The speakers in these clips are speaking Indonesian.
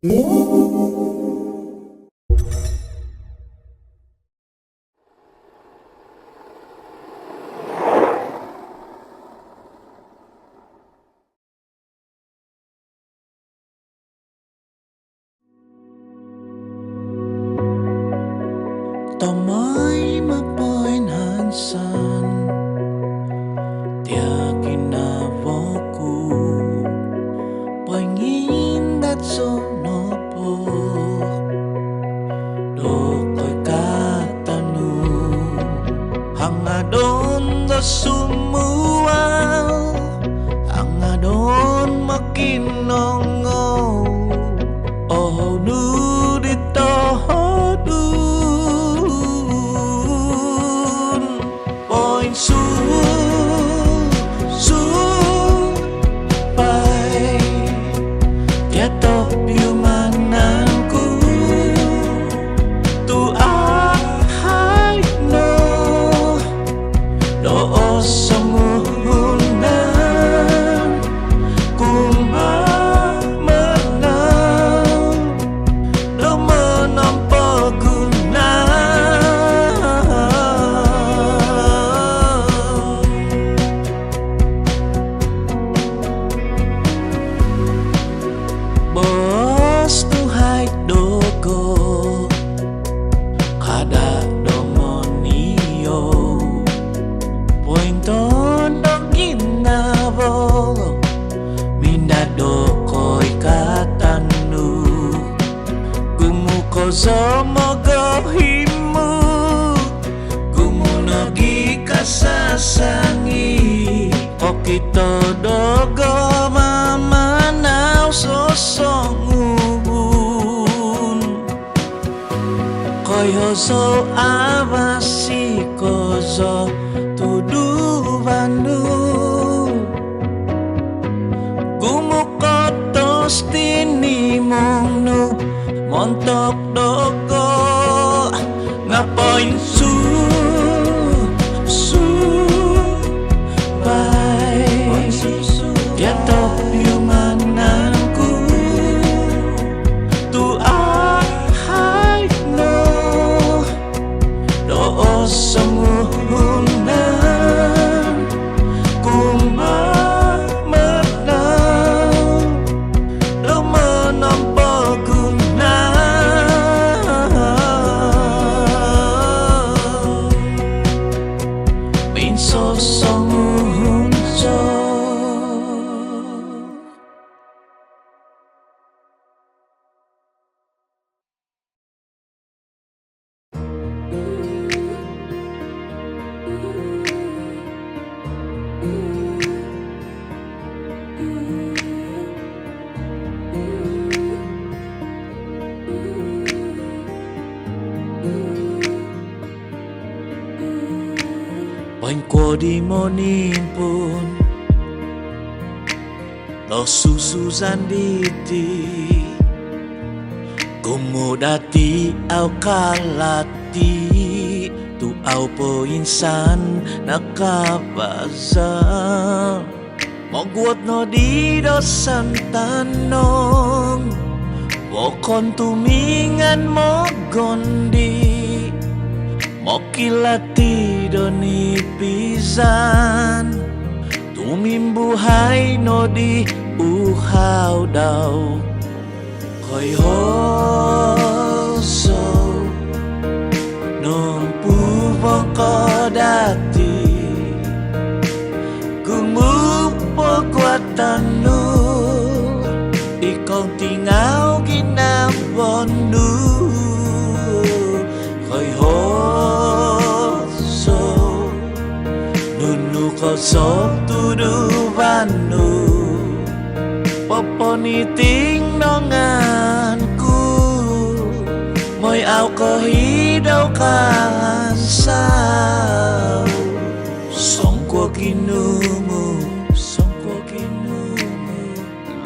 Tao may mapainhansan Tiya ginawa ko Pangin at sonopo Do ko'y katanong Hanga doon na sumuwaw Hanga doon makinongaw Oh, nudito Zomogohimu Gumunogi kasasangi Okito dogo mamanaw sosongun Koyozo awasi kozo tuduvanu Gumukotos tinimongno Montok dogo ngapain bay dia top mananku tu ahai no do semuhunan kumba menang do menampok Ko di mo nimpun Lo sususan diti Kumudati au kalati Tu au po insan nakabaza Mogwot no di dosan tanong Wokon tumingan mo gondi Mokilati doni pisan Tumimbuhay no di uhaw daw Koy hoso Nung puwang ko dati Gumupo kwatanu Ikaw tingaw ginawon nu Koy hoso Nunu kosok tuduvanu Poponiting nonganku Moy au ko hidaw kansaw Songko kinumu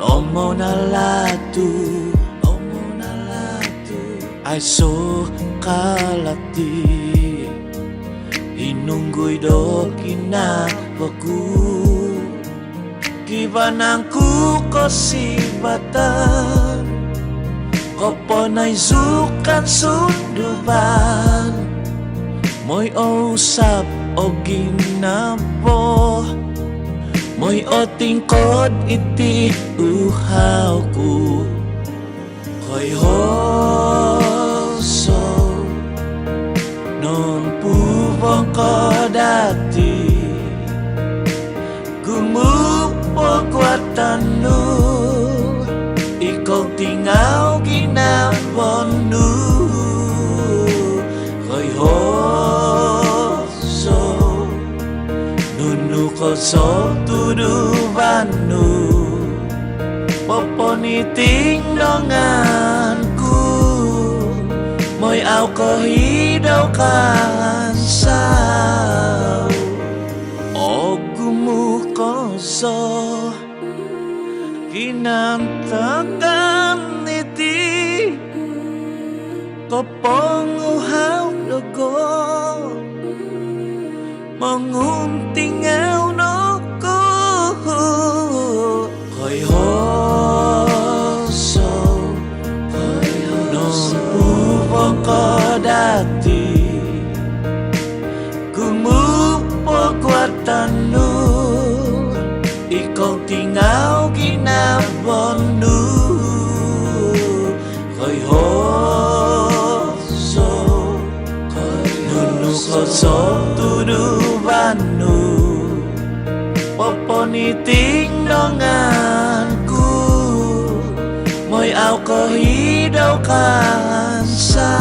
Lomo na latu Ay so kalati Inunggoy do kinawaku Kibanangku ko si batan Koponay zukan sunduban Mo'y usap o ginapo Mo'y o tingkod iti uhaw ko Ko'y hoso Non pubong ko dati Gumupo kwatanu Ikaw tingaw ginabonu Ko'y hoso Nunu ko so tudubanu Poponiting donganku Mo'y aw ko hidaw kansaw O gumuko so Kinantakan iti Kopong uhaw logo Manguntingaw no ko Ko'y hoso Non pupong ko dati Gumupo kwatanu Ikaw tingaw ginabonu Ko'y hoso Nunu ko so tudubanu Poponiting donganku Mo'y aw ko hidaw kansaw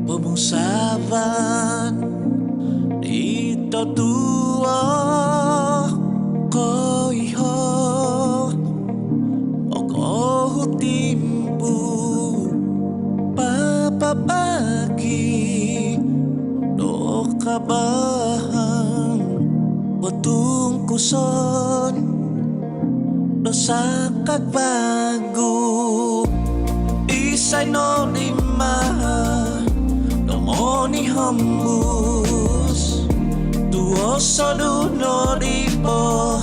Pumusavan Ito tuwa Ko'y ho O ko timpu Papapagi Do kabahan Potong kuson Dosa kagbago Isay no limahan Moni hambus Tuo sodu no dipo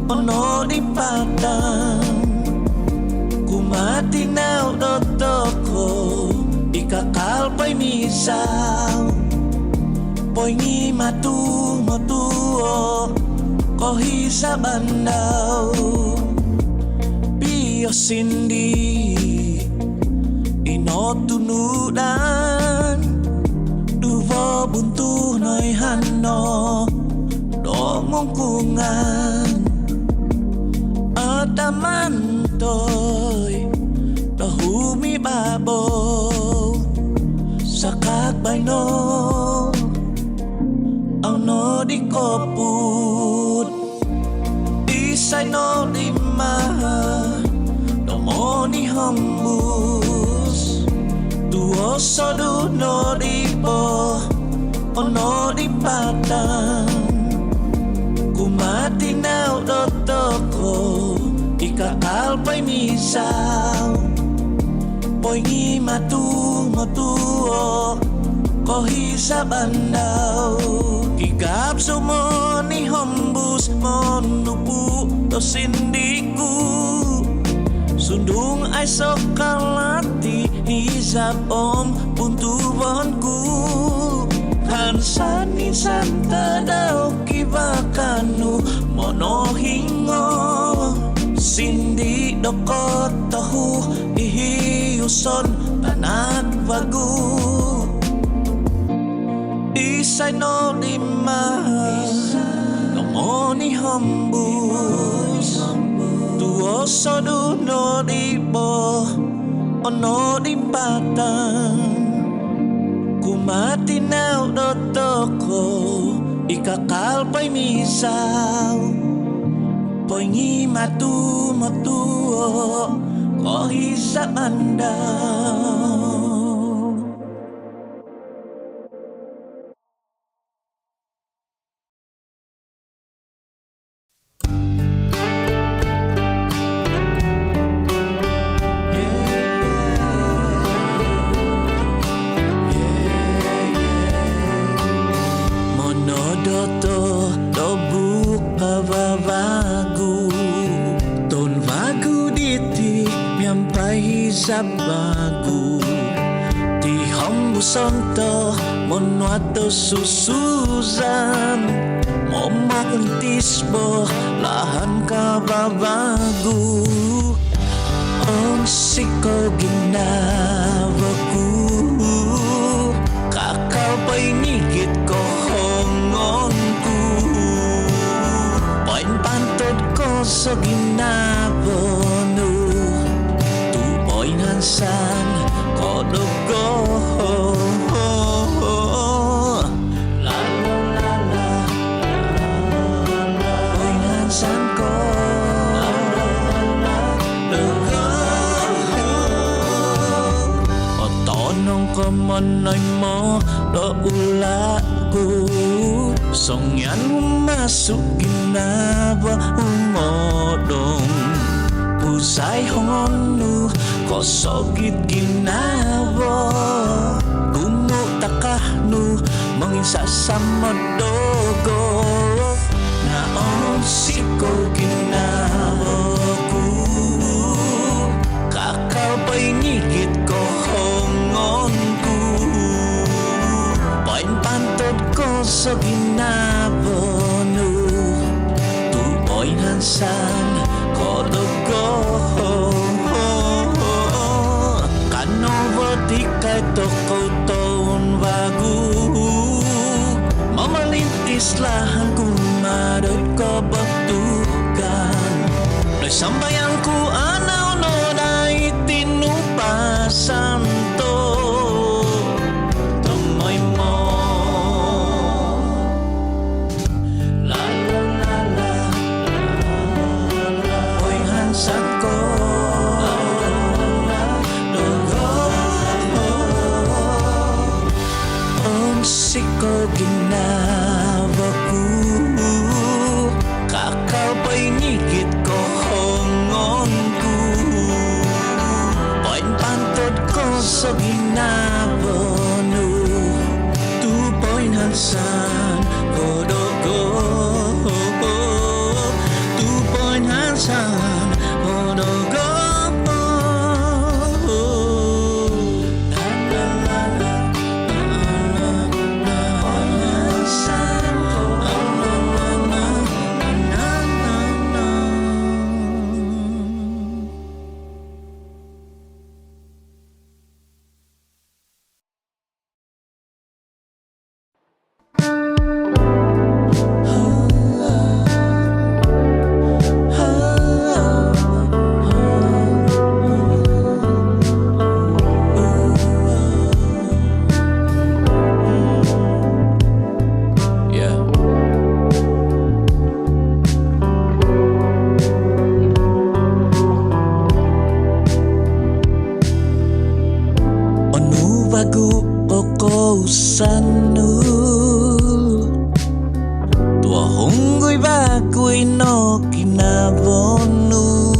Ono di padang Kumati nao dotoko Ikakal pa'y misaw Po'y ngimatu motuo Kohi sa bandaw Pio sindi Inotunudan Duvo buntuh noy hano Domong kungan Atamantoy Dahumi babo Sakak bayno Ang no di koput Isay no di maha Domoni hambus Tuo sodu no dipo Ono di padang Kumati nao dotoko Ikakal pa'y misaw Po'y ngimatu motuo Kohi sa bandaw Kigap sumo ni hambus Monupu to sindiku Sundung ay sokalati Hisap om puntubanku Hansani santa daw kibakanu Monohingo Sindi dokot tahu Ihiuson panagbago Isay no lima Nomoni hambus Tuo sodu no dipo Ono di patang Kumatinaw do toko ikakal pa'y misaw po'y ngimatu matuo kohi sa mandaw. Monodoto do buka vavagu ton vagu diti miampai zabagu ti hambusonto monuato susuzan momo untisbo lahan ka vavagu on siko ginavaku kakao pa'y ngigit ko hongonku poin pantod ko sa ginabono tupoy nansan kodogo la la la la poy nansan ko otonong ko manay mo do ulaku songyan masuk ginaba umodong pusay hongonu kosogit ginaba gumutakahnu manginsa sa madogo naon siko ginabaku kakao pa'y ngigit ko hongonku poin pantod ko sa ginabono tupoy nansan kodogo kanobo di kay toko taon bagu mamalintis lahan kumadoy ko batukan noy sambayan ku anaw no na itinupasan to tamoy mo la la la la po'y hansan ko on siko ginabaku kakao pa'y ngigit ko hongonku poin pantod ko sa ginabono tupoy hansan kodogo tupoy hansan kodogo sanu tua hunggoy bagoy no kinabonu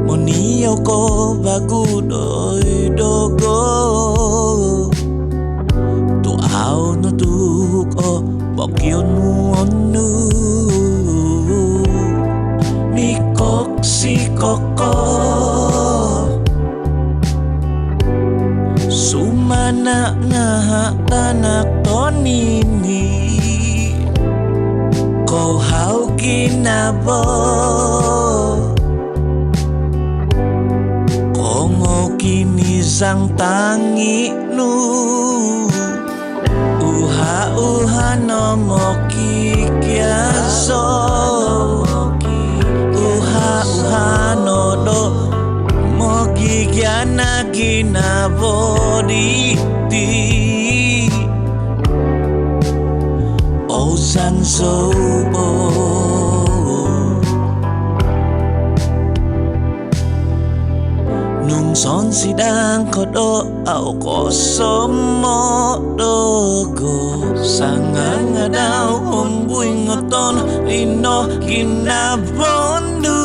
moniyaw ko bagudoy dogo tuaw no tuko bakyon onu mikok si koko sumana nga tanak tonini ko hau kinabo kongo kinisang tangi nu uha no mo kikyaso uha no do mo gigyana ginabodi di Osan sobo nung son sidang kodo au kosomo dogo sanganga daw umbuy ngoton ino kinabondu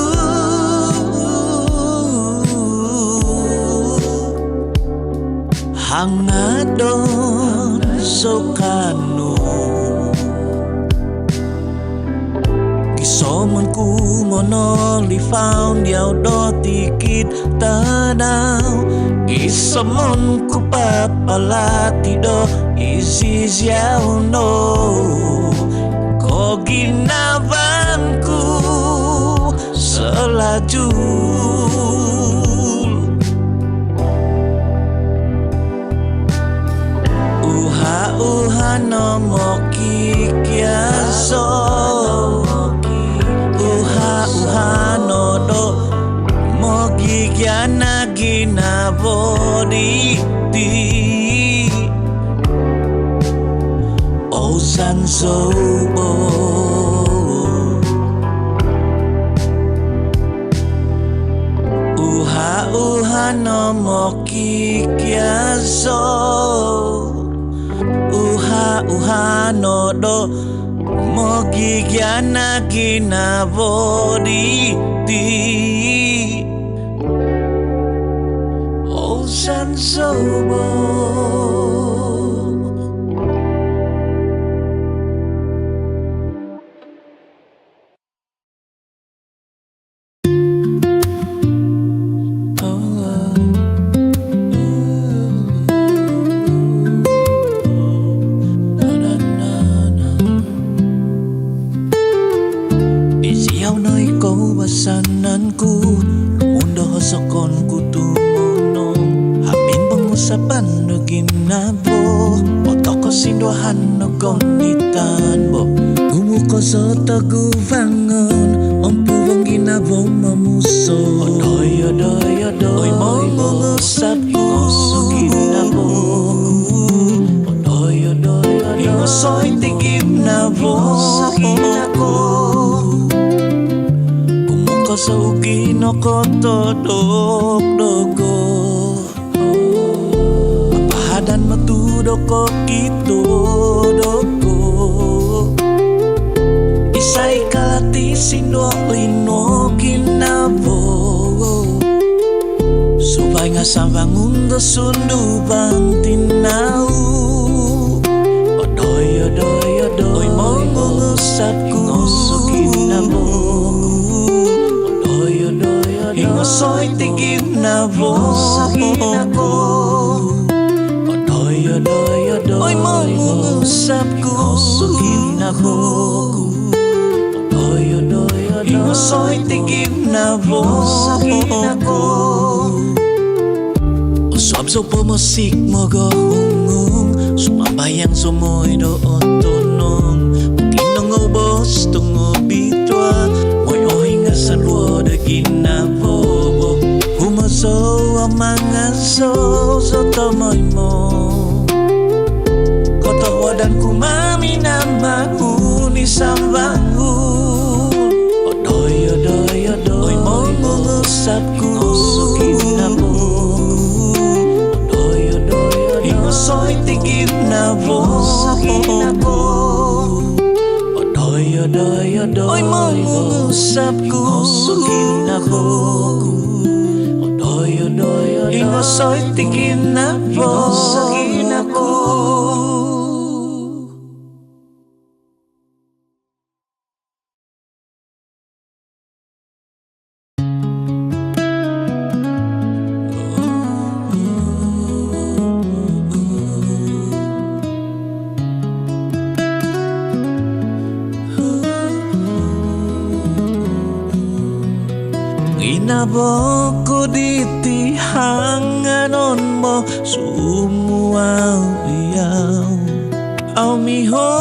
hangadon sokano Someone ku monoli found yaw do tikit tanaw Isamon ku papalati do isis yaw no Ko ginaban ku selajul Uha no mo kikyaso no do mogi gyana ginabodi di Osan sobo uha no mogi kyaso uha no do Mogi gyana ginabodi di Osan sobo Sananku mundo sokon ku tumonong hamin pengusapan no ginabo otoko sindohan no konditan bo gumuko sotagu vangon ompu wong ginabo mamuso odoy mo mengusap ngoso ginabo odoy ngosoy tigim nabo sa ugino ko todok dogo Papahadan matudok ko kito dogo Isay kalati sindok lino ginabo Subay nga sa bangundo sundu bang tinaw Odoy mo ngusap ko ngoso ginabo Ingosoy tigim na bohin ako Odoy mangusap ko Sugin ako Ingosoy tigim na bohin ako Usap so pumusik mo gahungong Sumabayang sumoy doon tunong Tinong ubos tungo bitwa Moy ohinga sa luo da ginabo Humaso ang mga so tamoy mo Kotawadan kumami na bangun isang bangun Odoy mo ngusap ko Sugin na po Ingosoy tigim na bohin ako Odoy mo ngusap ko Sugin na po Ingosoy tigim na bohin ako Inabok ko ditihanganon mo sumuaw iyaw Aw miho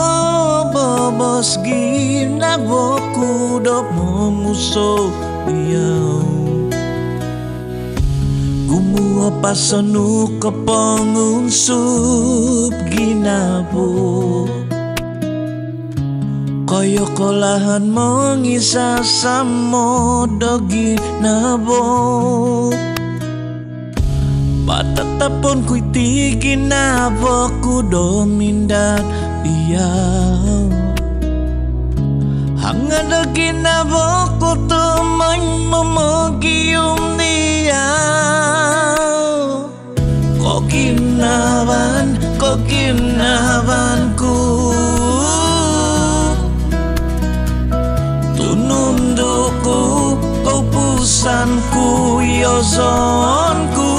bobos ginabok ko dop mo muso iyaw Ko pasonu kepongun sup ginabo Koyo kolahan mengisa samodo ginabo Patatapon kuy tigin na ku domindat diyaw Hangad ginabo ko tumay mamagiyong diyaw Ko ginawan ku Tunundo ko pusanku yozonku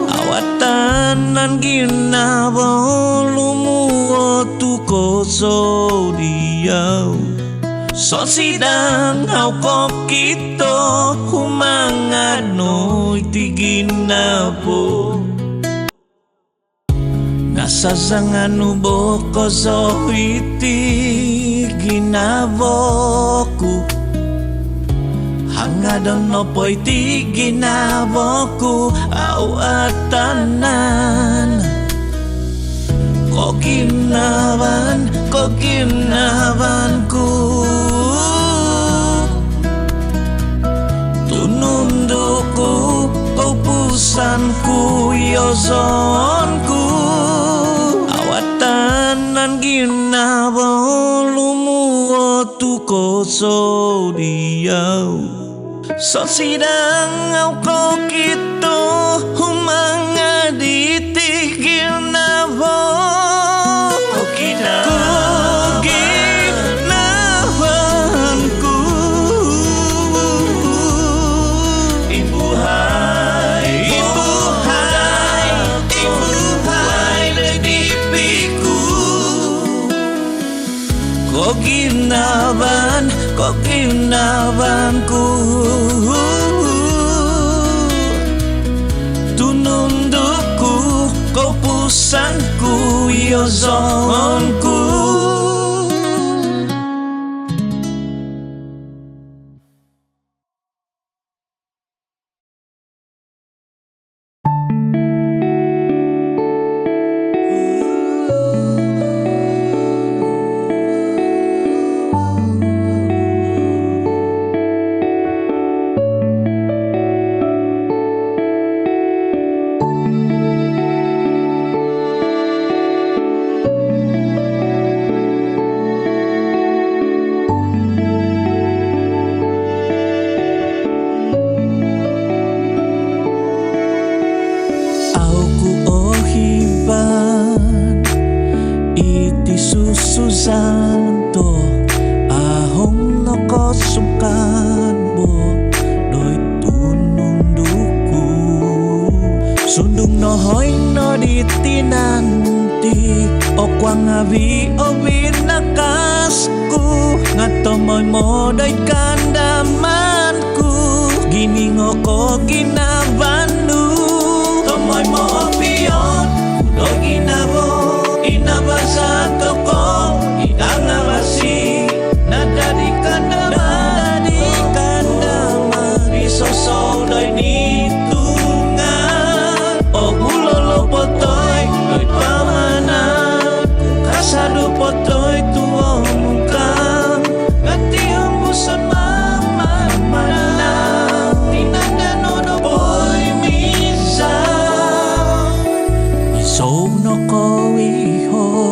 Awatanan ginawa lumuo tu koso diyaw So sidang au kokito humanganoy tiginapo Nasazangan uboko so iti ginavoku Hangadon no po iti ginavoku au atanan Ko ginawanku Tununduku ko pusanku yozonku Awatanan ginawa lumuo tu koso diyaw So sidang au kokito humangadi ginawa Ko ginawanku Tununduku ko pusanku yozonku Santo ahong nakasungkan mo doy tununduku Sundung nohoy no ditinanti o kwang awi o binakasku Ngatomoy mo doy kandamanku Giningo ko ginabanu Tomoy mo piyon doy ginabo Inabasa ko Inangawasi Nadadi kandaman Bisoso doy nitungan O bulolo potoy doy pamanan Kasado potoy tuong mukang Ngati humbusan maman manang Tinandano no boy misa Iso no ko iho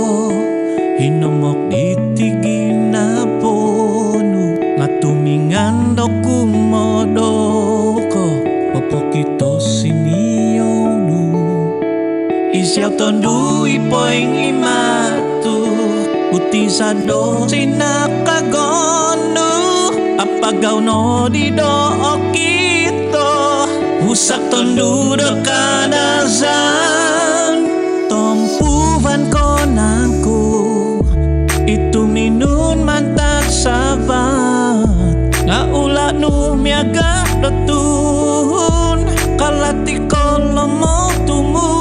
Hinomok ditigin na pono Ngatumingan do kumodoko Popokito siniyonu Isyaw tondu ipoing imatu Utisado sinakagonu Apagaw no di dook kito Usak tondu do kadazan Tompuvan ko nangku Itu minun mantak sabat Ngaula nu miaga dotun Kalati kolomo tumu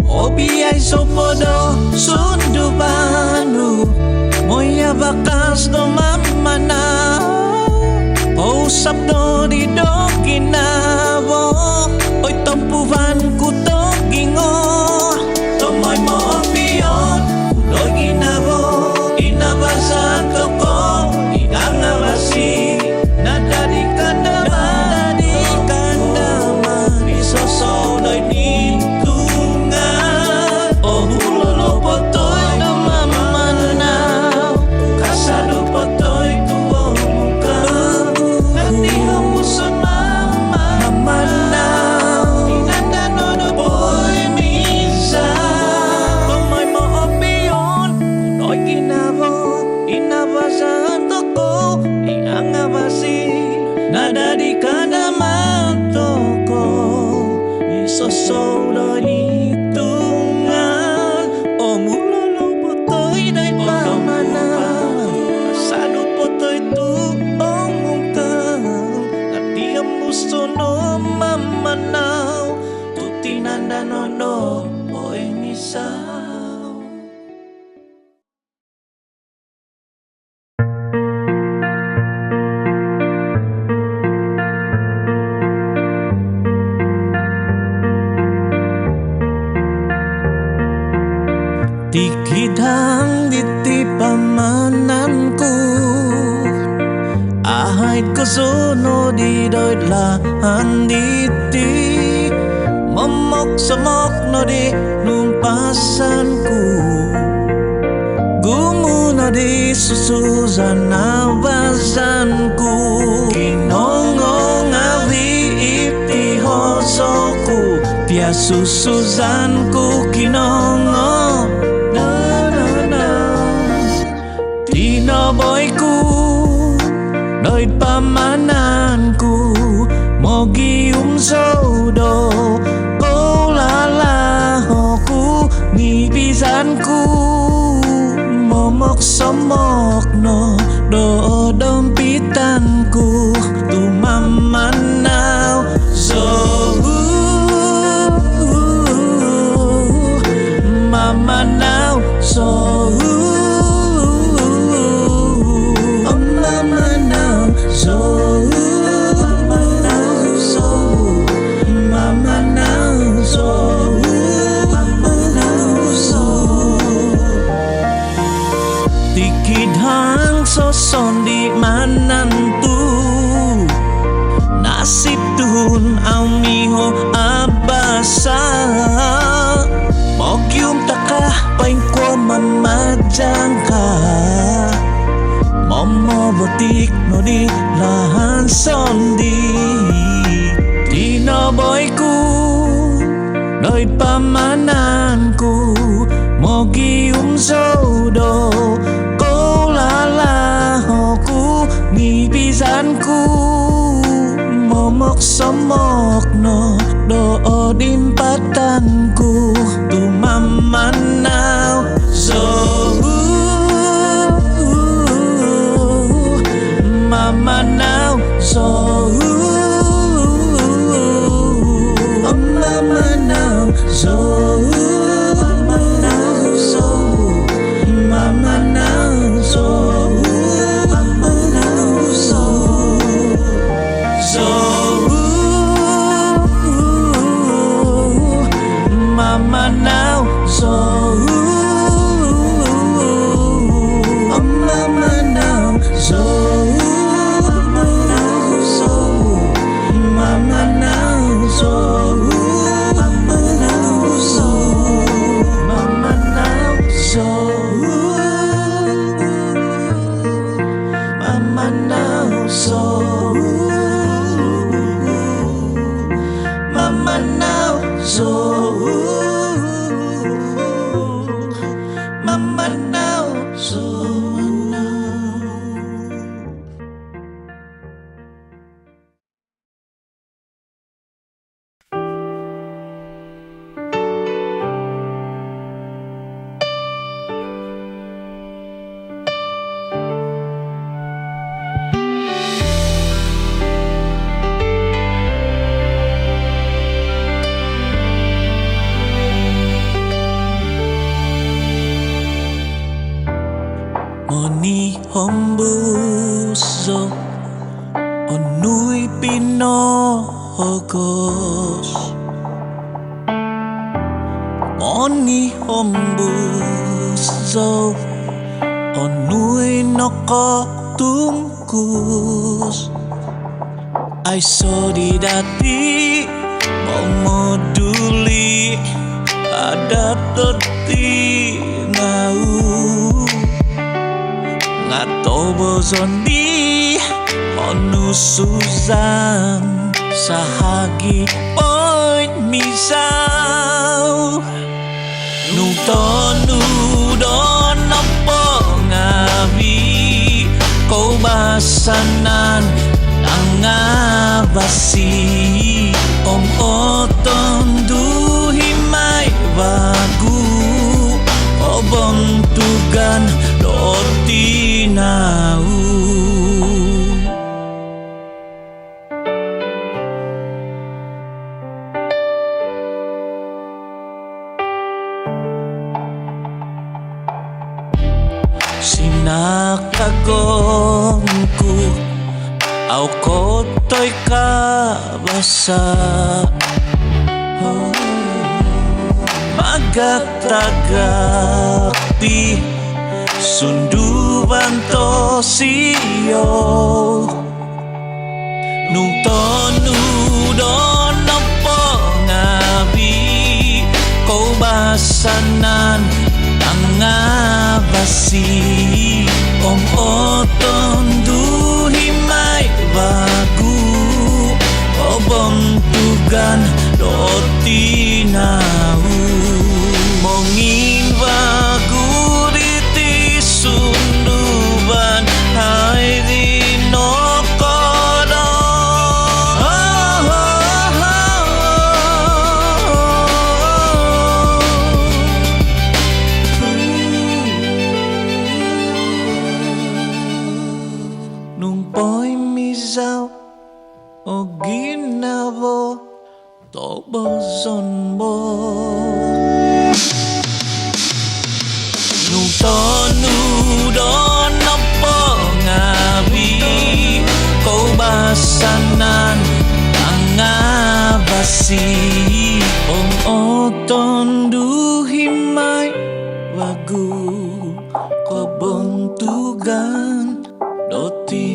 Obiay sopodo sundubanu Moya bakas do mamana Usap do di do kinabo Oy tompu sâu đời đi tungan o mula lo potoy dai pamana sano potoy tu ongong tang ngatiam musono mamanao tutinanda nono o emisao. Tikidang diti pamananku ahait ko suno di doit lahan diti momok samok no di numpasanku gumuno di susuzan awazanku kinongong awi iti hosoku tia susuzanku kinongong boyku doit pamananku mogium sodo kolalahoku ngibisanku momok somok no do dompitanku tumamanau so mamanau so tikidhang soson di manantu nasib tuhun aumiho abasa mogyum takah paing ko mamajangka momobotik no di lahan sondi tinoboyku doit pamananku mogium sodo kolalahoku ngibisanku momok somok no do dimpatanku tumamanau so mamanau so mamanau so mamanau so mamanau so mamanau so so mamanau so mamanau so Moni hombuso onui pinogos Moni hombuso onui noko tungkus Ay sodi dati momoduli ada toti ngau ngatobo zondi onu suzan sahagi poin misau nutonu don nopo ngawi kau basanan angabasi om oton du Kinakagongku au kotoy ka basa Magatagakpi sunduban to siyo Nung tonudon na pangabi Ko basanan ang ngabasi Om oton duhimay bagu Obong tugan do tinau Mongin bagu diti sunduban Hai dinokodo Nung po'y misaw o ginabo Tobozon mo Nung tonudon na pangabi Ko basanan ang ngabasi Om oton duhimay wagu Kobontugan doti